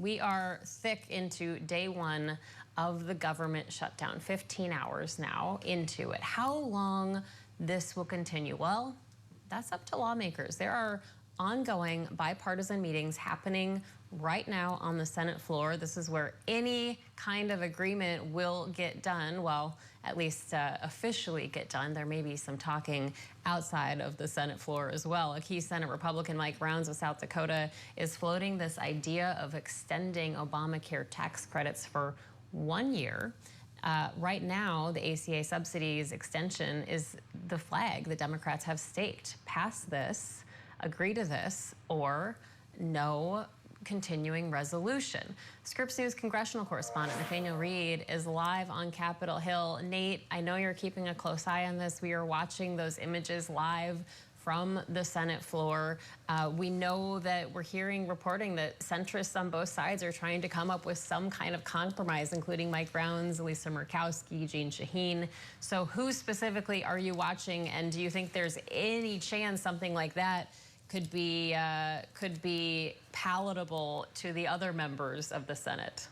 We are thick into day one of the government shutdown, 15 hours now into it. How long this will continue? Well, that's up to lawmakers. There are ongoing bipartisan meetings happening right now on the Senate floor. This is where any kind of agreement will get done. Well, at least officially get done. There may be some talking outside of the Senate floor as well. A key Senate Republican, Mike Rounds of South Dakota, is floating this idea of extending Obamacare tax credits for 1 year. Right now, the ACA subsidies extension is the flag the Democrats have staked. Pass this, agree to this, or no continuing resolution. Scripps News congressional correspondent Nathaniel Reed is live on Capitol Hill. Nate, I know you're keeping a close eye on this. We are watching those images live from the Senate floor. We know that we're hearing reporting that centrists on both sides are trying to come up with some kind of compromise, including Mike Rounds, Lisa Murkowski, Jeanne Shaheen. So who specifically are you watching, and do you think there's any chance something like that could be palatable to the other members of the Senate?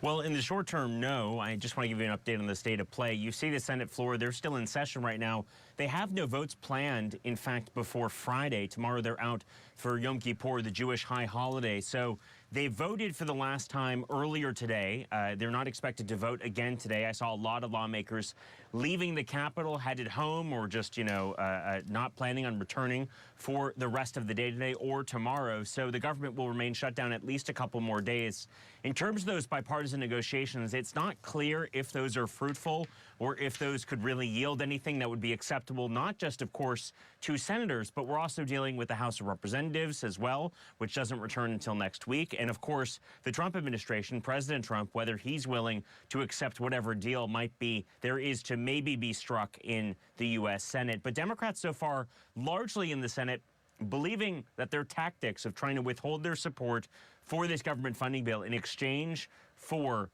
Well, in the short term, no. I just want to give you an update on the state of play. You see the Senate floor, they're still in session right now. They have no votes planned, in fact, before Friday. Tomorrow they're out for Yom Kippur, the Jewish high holiday. So they voted for the last time earlier today. They're not expected to vote again today. I saw a lot of lawmakers leaving the Capitol, headed home, or just, not planning on returning for the rest of the day today or tomorrow. So the government will remain shut down at least a couple more days. In terms of those bipartisan negotiations, it's not clear if those are fruitful or if those could really yield anything that would be acceptable, not just, of course, to senators, but we're also dealing with the House of Representatives as well, which doesn't return until next week. And, of course, the Trump administration, President Trump, whether he's willing to accept whatever deal might be there is to maybe be struck in the U.S. Senate. But Democrats so far, largely in the Senate, believing that their tactics of trying to withhold their support for this government funding bill in exchange for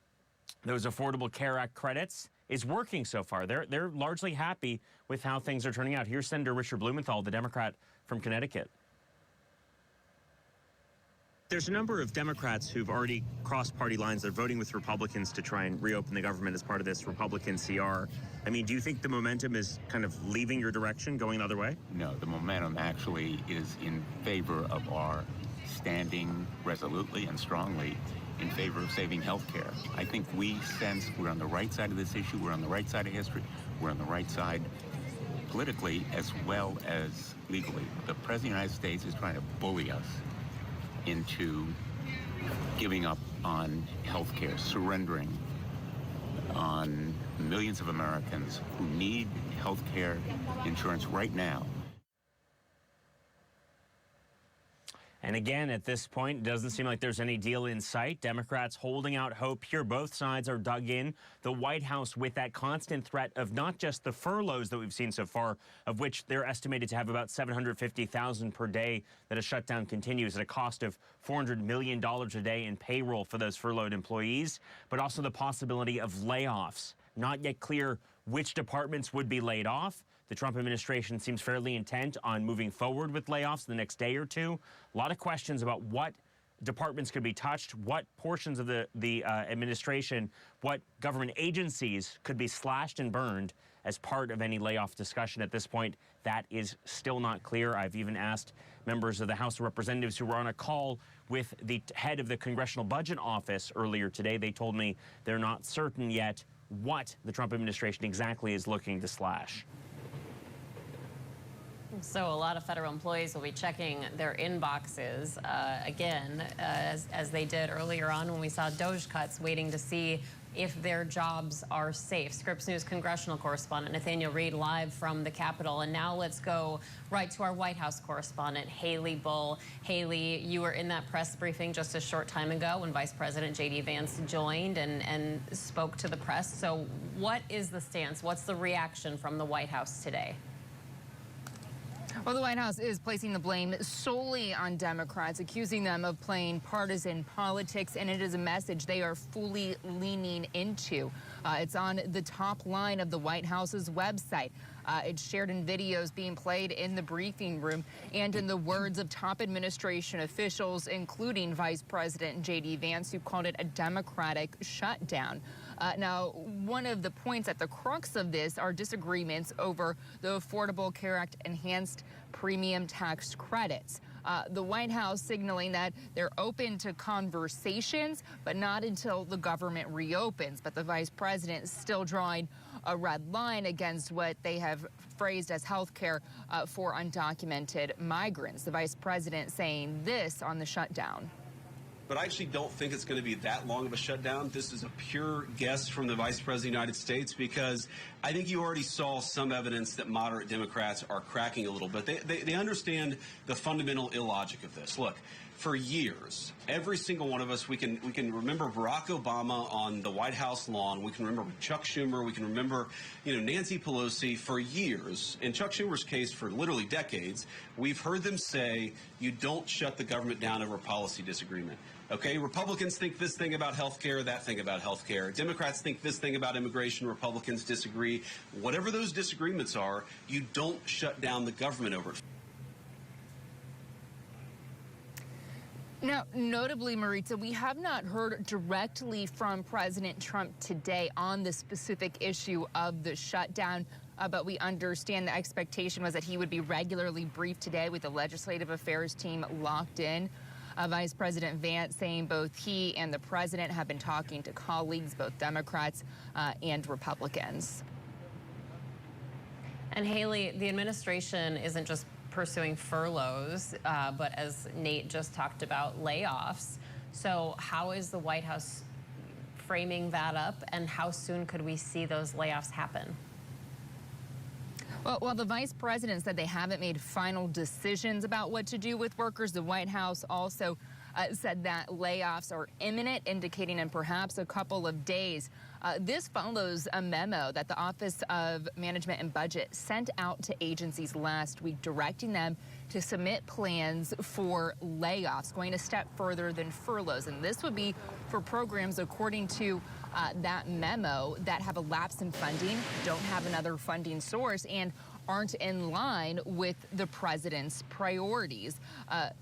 those Affordable Care Act credits is working so far. They're largely happy with how things are turning out. Here's Senator Richard Blumenthal, the Democrat from Connecticut. There's a number of Democrats who've already crossed party lines. They're voting with Republicans to try and reopen the government as part of this Republican CR. I mean, do you think the momentum is kind of leaving your direction, going the other way? No, the momentum actually is in favor of our standing resolutely and strongly in favor of saving health care. I think we sense we're on the right side of this issue. We're on the right side of history. We're on the right side politically as well as legally. The President of the United States is trying to bully us into giving up on health care, surrendering on millions of Americans who need health care insurance right now. And again, at this point, it doesn't seem like there's any deal in sight. Democrats holding out hope here. Both sides are dug in. The White House with that constant threat of not just the furloughs that we've seen so far, of which they're estimated to have about 750,000 per day that a shutdown continues at a cost of $400 million a day in payroll for those furloughed employees, but also the possibility of layoffs. Not yet clear which departments would be laid off. The Trump administration seems fairly intent on moving forward with layoffs the next day or two. A lot of questions about what departments could be touched, what portions of the administration, what government agencies could be slashed and burned as part of any layoff discussion at this point. That is still not clear. I've even asked members of the House of Representatives who were on a call with the head of the Congressional Budget Office earlier today. They told me they're not certain yet what the Trump administration exactly is looking to slash. So a lot of federal employees will be checking their inboxes again, as they did earlier on when we saw DOGE cuts, waiting to see if their jobs are safe. Scripps News congressional correspondent Nathaniel Reed live from the Capitol. And now let's go right to our White House correspondent, Haley Bull. Haley, you were in that press briefing just a short time ago when Vice President JD Vance joined and spoke to the press. So what is the stance? What's the reaction from the White House today? Well, the White House is placing the blame solely on Democrats, accusing them of playing partisan politics, and it is a message they are fully leaning into. It's on the top line of the White House's website. It's shared in videos being played in the briefing room and in the words of top administration officials, including Vice President JD Vance, who called it a Democratic shutdown. Now, one of the points at the crux of this are disagreements over the Affordable Care Act enhanced premium tax credits. The White House signaling that they're open to conversations, but not until the government reopens. But the vice president is still drawing a red line against what they have phrased as health care for undocumented migrants. The vice president saying this on the shutdown. But I actually don't think it's going to be that long of a shutdown. This is a pure guess from the Vice President of the United States, because I think you already saw some evidence that moderate Democrats are cracking a little bit. They understand the fundamental illogic of this. Look, for years, every single one of us, we can remember Barack Obama on the White House lawn. We can remember Chuck Schumer. We can remember, Nancy Pelosi. For years, in Chuck Schumer's case, for literally decades, we've heard them say, you don't shut the government down over a policy disagreement. Okay, Republicans think this thing about health care, that thing about health care. Democrats think this thing about immigration. Republicans disagree. Whatever those disagreements are, you don't shut down the government over it. Now, notably, Maritza, we have not heard directly from President Trump today on the specific issue of the shutdown, but we understand the expectation was that he would be regularly briefed today with the legislative affairs team locked in. Vice President Vance saying both he and the president have been talking to colleagues, both Democrats and Republicans. And Haley, the administration isn't just pursuing furloughs, but as Nate just talked about, layoffs. So how is the White House framing that up, and how soon could we see those layoffs happen? Well, the vice president said they haven't made final decisions about what to do with workers. The White House also said that layoffs are imminent, indicating in perhaps a couple of days. This follows a memo that the Office of Management and Budget sent out to agencies last week, directing them to submit plans for layoffs, going a step further than furloughs. And this would be for programs, according to that memo, that have a lapse in funding, don't have another funding source, and aren't in line with the president's priorities.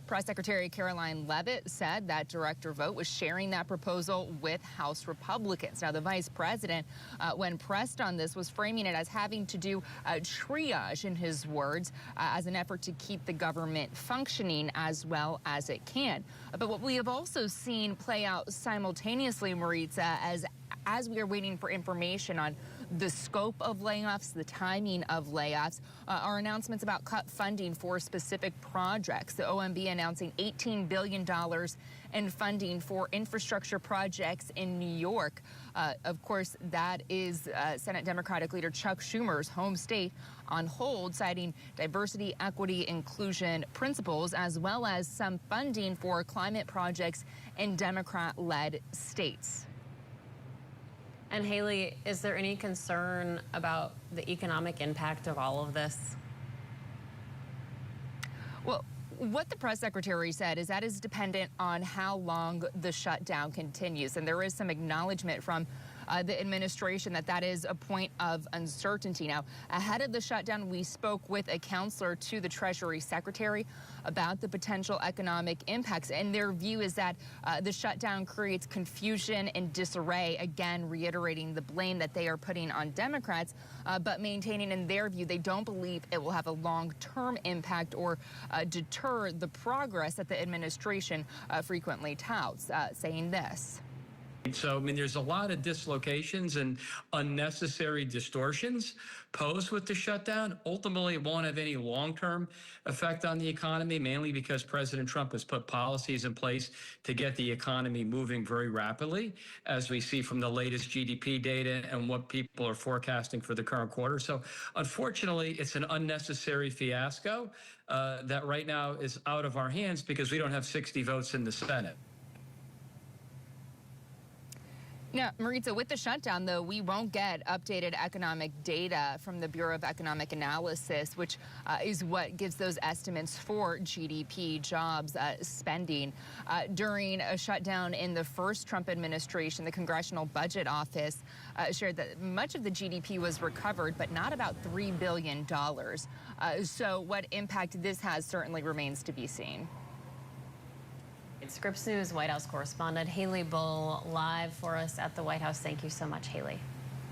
Press Secretary Caroline Leavitt said that director vote was sharing that proposal with House Republicans. Now, the vice president, when pressed on this, was framing it as having to do triage, in his words, as an effort to keep the government functioning as well as it can. But what we have also seen play out simultaneously, Maritza, as we are waiting for information on the scope of layoffs, the timing of layoffs, are announcements about cut funding for specific projects. The OMB announcing $18 billion in funding for infrastructure projects in New York. Of course, that is Senate Democratic leader Chuck Schumer's home state on hold, citing diversity, equity, inclusion principles, as well as some funding for climate projects in Democrat-led states. And Haley, is there any concern about the economic impact of all of this? Well, what the press secretary said is that is dependent on how long the shutdown continues. And there is some acknowledgement from the administration that is a point of uncertainty. Now, ahead of the shutdown, we spoke with a counselor to the Treasury Secretary about the potential economic impacts. And their view is that the shutdown creates confusion and disarray, again, reiterating the blame that they are putting on Democrats, but maintaining, in their view, they don't believe it will have a long-term impact or deter the progress that the administration frequently touts, saying this. So, there's a lot of dislocations and unnecessary distortions posed with the shutdown. Ultimately, it won't have any long-term effect on the economy, mainly because President Trump has put policies in place to get the economy moving very rapidly, as we see from the latest GDP data and what people are forecasting for the current quarter. So, unfortunately, it's an unnecessary fiasco that right now is out of our hands because we don't have 60 votes in the Senate. Now, Maritza, with the shutdown, though, we won't get updated economic data from the Bureau of Economic Analysis, which is what gives those estimates for GDP, jobs, spending. During a shutdown in the first Trump administration, the Congressional Budget Office shared that much of the GDP was recovered, but not about $3 billion. So what impact this has certainly remains to be seen. Scripps News White House correspondent Haley Bull live for us at the White House. Thank you so much, Haley.